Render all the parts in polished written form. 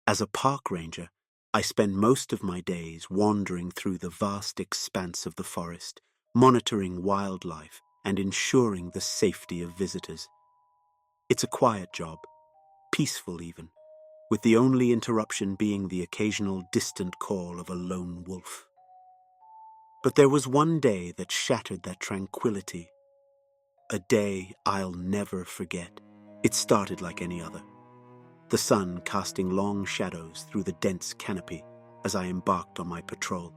As a park ranger, I spend most of my days wandering through the vast expanse of the forest, monitoring wildlife and ensuring the safety of visitors. It's a quiet job, peaceful even, with the only interruption being the occasional distant call of a lone wolf. But there was one day that shattered that tranquility. A day I'll never forget. It started like any other. The sun casting long shadows through the dense canopy as I embarked on my patrol.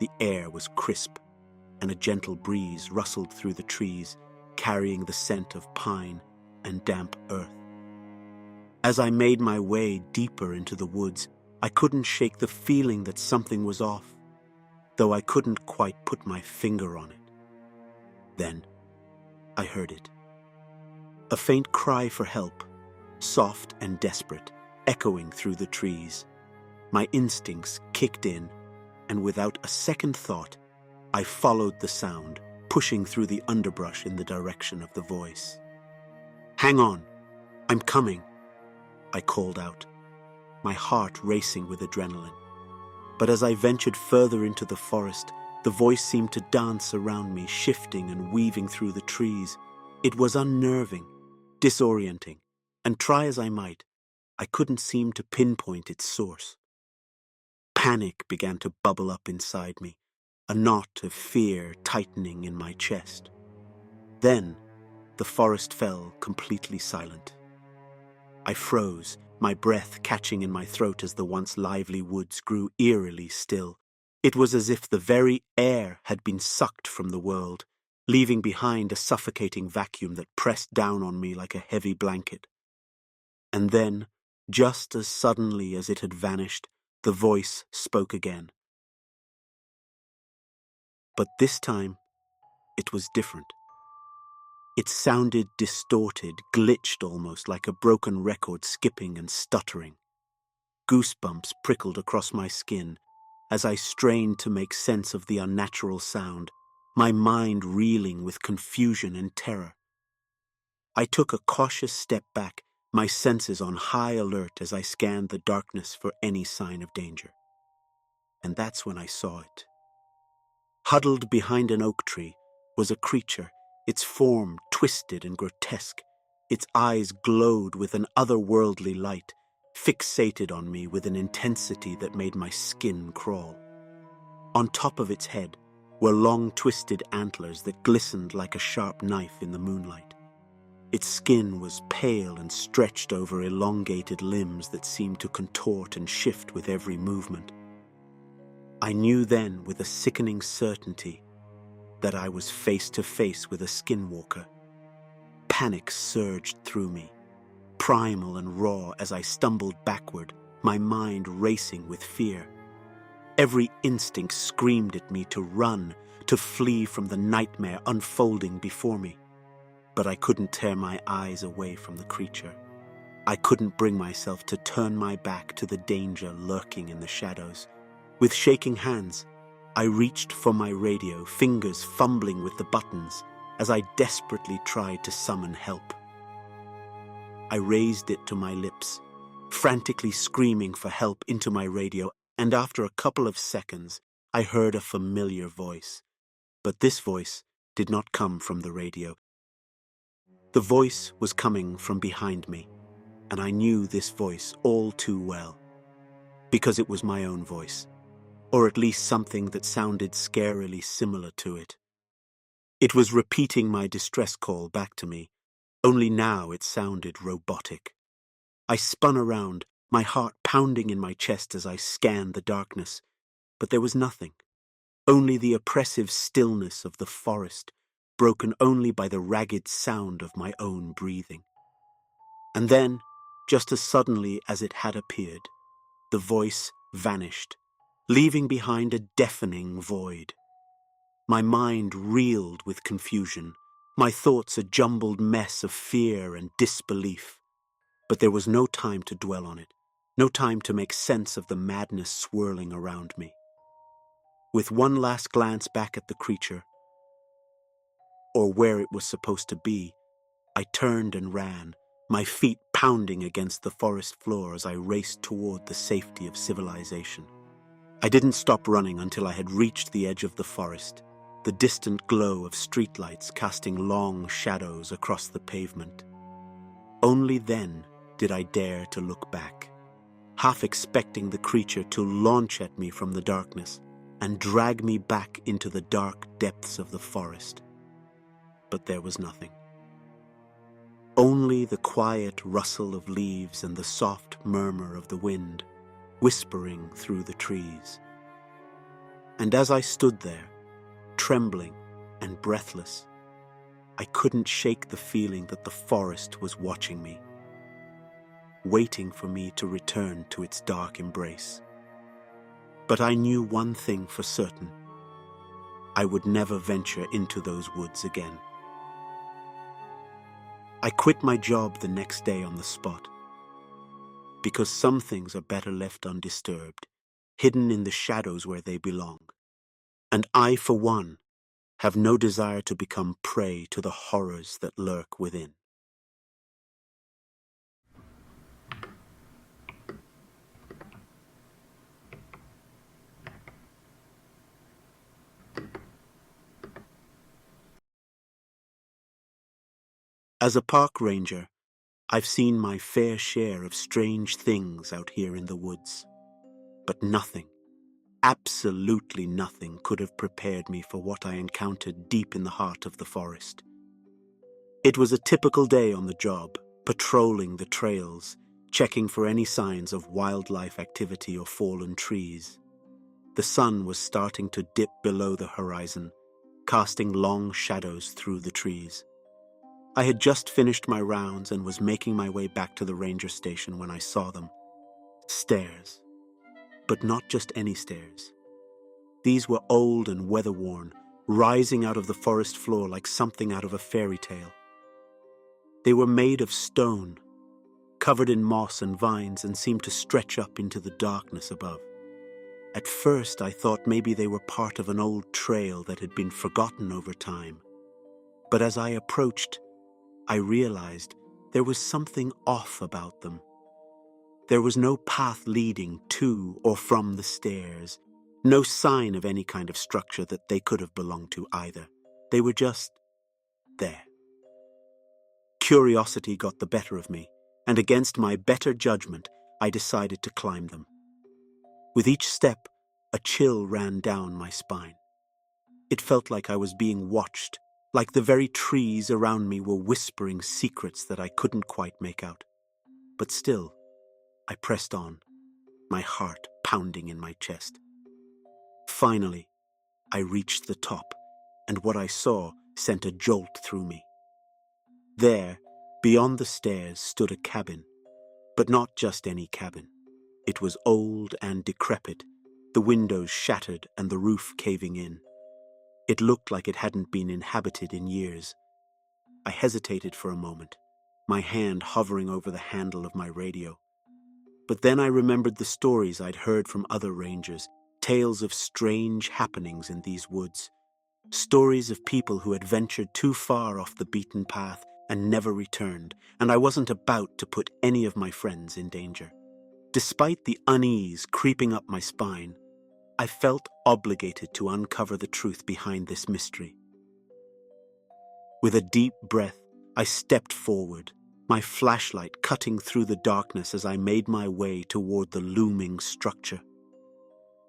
The air was crisp, and a gentle breeze rustled through the trees, carrying the scent of pine and damp earth. As I made my way deeper into the woods, I couldn't shake the feeling that something was off, though I couldn't quite put my finger on it. Then, I heard it. A faint cry for help, soft and desperate, echoing through the trees. My instincts kicked in, and without a second thought, I followed the sound, pushing through the underbrush in the direction of the voice. "Hang on, I'm coming," I called out, my heart racing with adrenaline. But as I ventured further into the forest, the voice seemed to dance around me, shifting and weaving through the trees. It was unnerving, disorienting, and try as I might, I couldn't seem to pinpoint its source. Panic began to bubble up inside me, a knot of fear tightening in my chest. Then, the forest fell completely silent. I froze, my breath catching in my throat as the once lively woods grew eerily still. It was as if the very air had been sucked from the world, leaving behind a suffocating vacuum that pressed down on me like a heavy blanket. And then, just as suddenly as it had vanished, the voice spoke again. But this time, it was different. It sounded distorted, glitched almost, like a broken record skipping and stuttering. Goosebumps prickled across my skin as I strained to make sense of the unnatural sound, my mind reeling with confusion and terror. I took a cautious step back, my senses on high alert as I scanned the darkness for any sign of danger. And that's when I saw it. Huddled behind an oak tree was a creature, its form twisted and grotesque. Its eyes glowed with an otherworldly light, fixated on me with an intensity that made my skin crawl. On top of its head were long twisted antlers that glistened like a sharp knife in the moonlight. Its skin was pale and stretched over elongated limbs that seemed to contort and shift with every movement. I knew then with a sickening certainty that I was face to face with a skinwalker. Panic surged through me, primal and raw as I stumbled backward, my mind racing with fear. Every instinct screamed at me to run, to flee from the nightmare unfolding before me. But I couldn't tear my eyes away from the creature. I couldn't bring myself to turn my back to the danger lurking in the shadows. With shaking hands, I reached for my radio, fingers fumbling with the buttons as I desperately tried to summon help. I raised it to my lips, frantically screaming for help into my radio, and after a couple of seconds, I heard a familiar voice. But this voice did not come from the radio. The voice was coming from behind me, and I knew this voice all too well, because it was my own voice, or at least something that sounded scarily similar to it. It was repeating my distress call back to me, only now it sounded robotic. I spun around, my heart pounding in my chest as I scanned the darkness, but there was nothing, only the oppressive stillness of the forest, broken only by the ragged sound of my own breathing. And then, just as suddenly as it had appeared, the voice vanished, leaving behind a deafening void. My mind reeled with confusion, my thoughts a jumbled mess of fear and disbelief. But there was no time to dwell on it, no time to make sense of the madness swirling around me. With one last glance back at the creature, or where it was supposed to be, I turned and ran, my feet pounding pounding against the forest floor as I raced toward the safety of civilization. I didn't stop running until I had reached the edge of the forest, the distant glow of streetlights casting long shadows across the pavement. Only then did I dare to look back, half expecting the creature to launch at me from the darkness and drag me back into the dark depths of the forest. But there was nothing. Only the quiet rustle of leaves and the soft murmur of the wind, whispering through the trees. And as I stood there, trembling and breathless, I couldn't shake the feeling that the forest was watching me, waiting for me to return to its dark embrace. But I knew one thing for certain: I would never venture into those woods again. I quit my job the next day on the spot, because some things are better left undisturbed, hidden in the shadows where they belong. And I, for one, have no desire to become prey to the horrors that lurk within. As a park ranger, I've seen my fair share of strange things out here in the woods. But nothing, absolutely nothing, could have prepared me for what I encountered deep in the heart of the forest. It was a typical day on the job, patrolling the trails, checking for any signs of wildlife activity or fallen trees. The sun was starting to dip below the horizon, casting long shadows through the trees. I had just finished my rounds and was making my way back to the ranger station when I saw them. Stairs. But not just any stairs. These were old and weather-worn, rising out of the forest floor like something out of a fairy tale. They were made of stone, covered in moss and vines, and seemed to stretch up into the darkness above. At first I thought maybe they were part of an old trail that had been forgotten over time. But as I approached, I realized there was something off about them. There was no path leading to or from the stairs, no sign of any kind of structure that they could have belonged to either. They were just there. Curiosity got the better of me, and against my better judgment, I decided to climb them. With each step, a chill ran down my spine. It felt like I was being watched, like the very trees around me were whispering secrets that I couldn't quite make out. But still, I pressed on, my heart pounding in my chest. Finally, I reached the top, and what I saw sent a jolt through me. There, beyond the stairs, stood a cabin, but not just any cabin. It was old and decrepit, the windows shattered and the roof caving in. It looked like it hadn't been inhabited in years. I hesitated for a moment, my hand hovering over the handle of my radio. But then I remembered the stories I'd heard from other rangers, tales of strange happenings in these woods, stories of people who had ventured too far off the beaten path and never returned, and I wasn't about to put any of my friends in danger. Despite the unease creeping up my spine, I felt obligated to uncover the truth behind this mystery. With a deep breath, I stepped forward, my flashlight cutting through the darkness as I made my way toward the looming structure.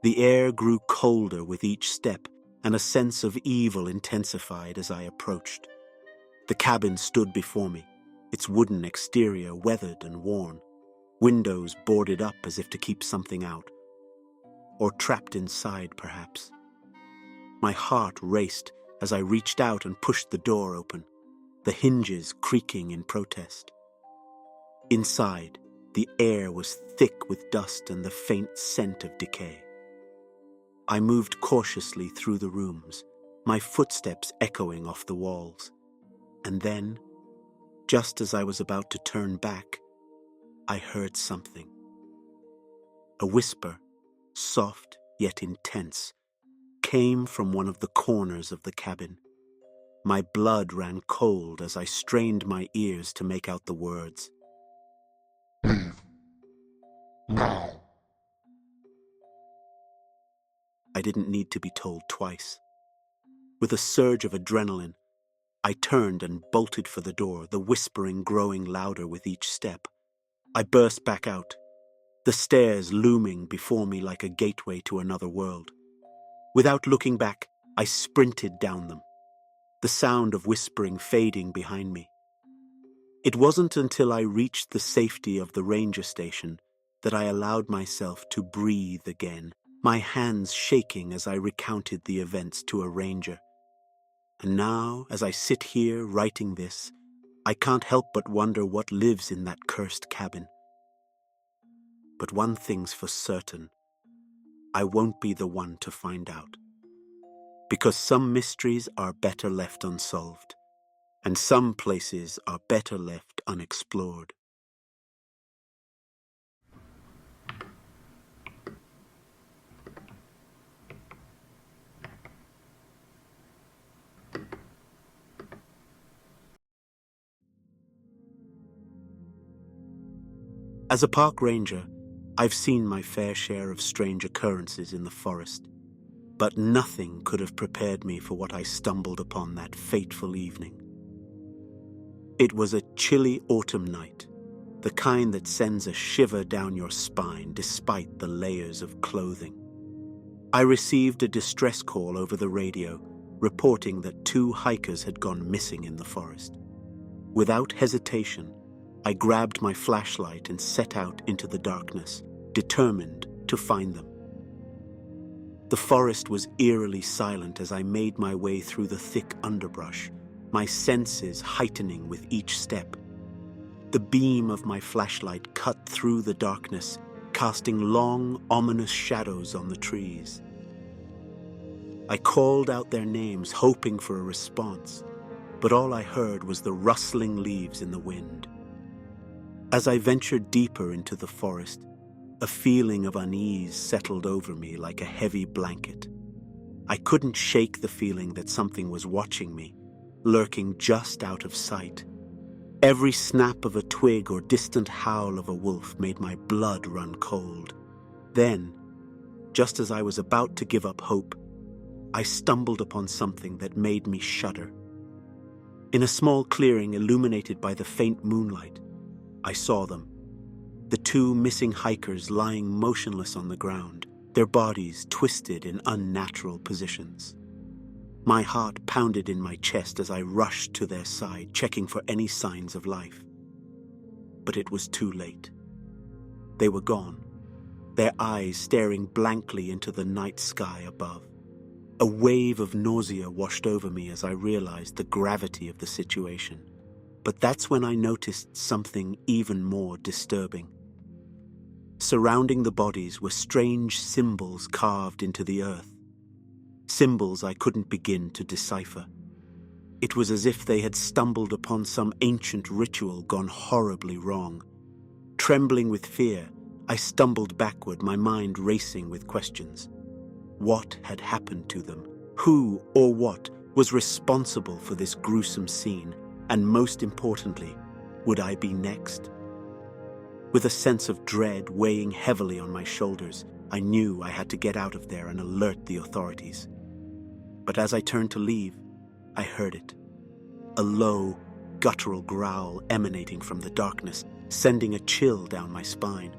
The air grew colder with each step, and a sense of evil intensified as I approached. The cabin stood before me, its wooden exterior weathered and worn, windows boarded up as if to keep something out. Or trapped inside, perhaps. My heart raced as I reached out and pushed the door open, the hinges creaking in protest. Inside, the air was thick with dust and the faint scent of decay. I moved cautiously through the rooms, my footsteps echoing off the walls. And then, just as I was about to turn back, I heard something. A whisper, soft yet intense, came from one of the corners of the cabin. My blood ran cold as I strained my ears to make out the words. Leave. Now. I didn't need to be told twice. With a surge of adrenaline, I turned and bolted for the door, the whispering growing louder with each step. I burst back out, the stairs looming before me like a gateway to another world. Without looking back, I sprinted down them, the sound of whispering fading behind me. It wasn't until I reached the safety of the ranger station that I allowed myself to breathe again, my hands shaking as I recounted the events to a ranger. And now, as I sit here writing this, I can't help but wonder what lives in that cursed cabin. But one thing's for certain, I won't be the one to find out. Because some mysteries are better left unsolved, and some places are better left unexplored. As a park ranger, I've seen my fair share of strange occurrences in the forest, but nothing could have prepared me for what I stumbled upon that fateful evening. It was a chilly autumn night, the kind that sends a shiver down your spine despite the layers of clothing. I received a distress call over the radio, reporting that 2 hikers had gone missing in the forest. Without hesitation, I grabbed my flashlight and set out into the darkness, determined to find them. The forest was eerily silent as I made my way through the thick underbrush, my senses heightening with each step. The beam of my flashlight cut through the darkness, casting long, ominous shadows on the trees. I called out their names, hoping for a response, but all I heard was the rustling leaves in the wind. As I ventured deeper into the forest, a feeling of unease settled over me like a heavy blanket. I couldn't shake the feeling that something was watching me, lurking just out of sight. Every snap of a twig or distant howl of a wolf made my blood run cold. Then, just as I was about to give up hope, I stumbled upon something that made me shudder. In a small clearing illuminated by the faint moonlight, I saw them. The 2 missing hikers lying motionless on the ground, their bodies twisted in unnatural positions. My heart pounded in my chest as I rushed to their side, checking for any signs of life. But it was too late. They were gone, their eyes staring blankly into the night sky above. A wave of nausea washed over me as I realized the gravity of the situation. But that's when I noticed something even more disturbing. Surrounding the bodies were strange symbols carved into the earth. Symbols I couldn't begin to decipher. It was as if they had stumbled upon some ancient ritual gone horribly wrong. Trembling with fear, I stumbled backward, my mind racing with questions. What had happened to them? Who or what was responsible for this gruesome scene? And most importantly, would I be next? With a sense of dread weighing heavily on my shoulders, I knew I had to get out of there and alert the authorities. But as I turned to leave, I heard it. A low, guttural growl emanating from the darkness, sending a chill down my spine.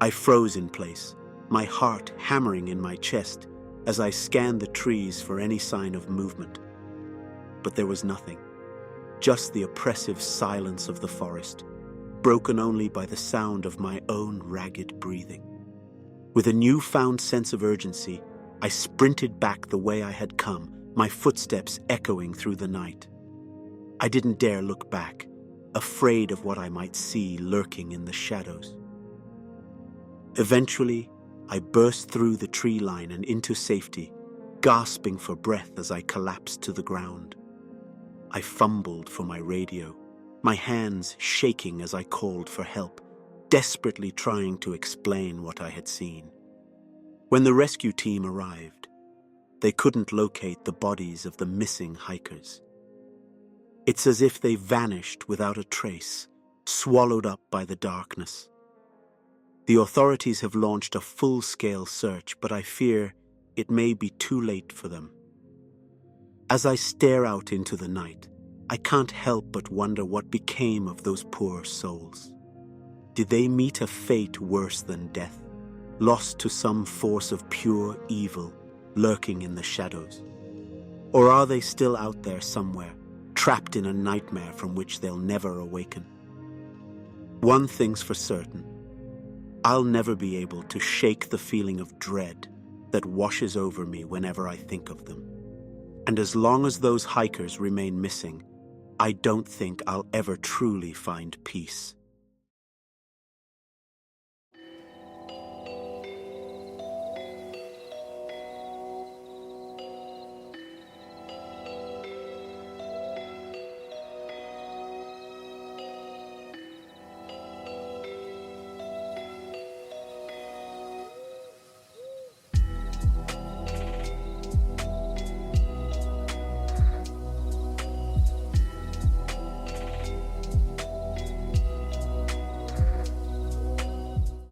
I froze in place, my heart hammering in my chest as I scanned the trees for any sign of movement. But there was nothing. Just the oppressive silence of the forest, broken only by the sound of my own ragged breathing. With a newfound sense of urgency, I sprinted back the way I had come, my footsteps echoing through the night. I didn't dare look back, afraid of what I might see lurking in the shadows. Eventually, I burst through the tree line and into safety, gasping for breath as I collapsed to the ground. I fumbled for my radio, my hands shaking as I called for help, desperately trying to explain what I had seen. When the rescue team arrived, they couldn't locate the bodies of the missing hikers. It's as if they vanished without a trace, swallowed up by the darkness. The authorities have launched a full-scale search, but I fear it may be too late for them. As I stare out into the night, I can't help but wonder what became of those poor souls. Did they meet a fate worse than death, lost to some force of pure evil lurking in the shadows? Or are they still out there somewhere, trapped in a nightmare from which they'll never awaken? One thing's for certain: I'll never be able to shake the feeling of dread that washes over me whenever I think of them. And as long as those hikers remain missing, I don't think I'll ever truly find peace.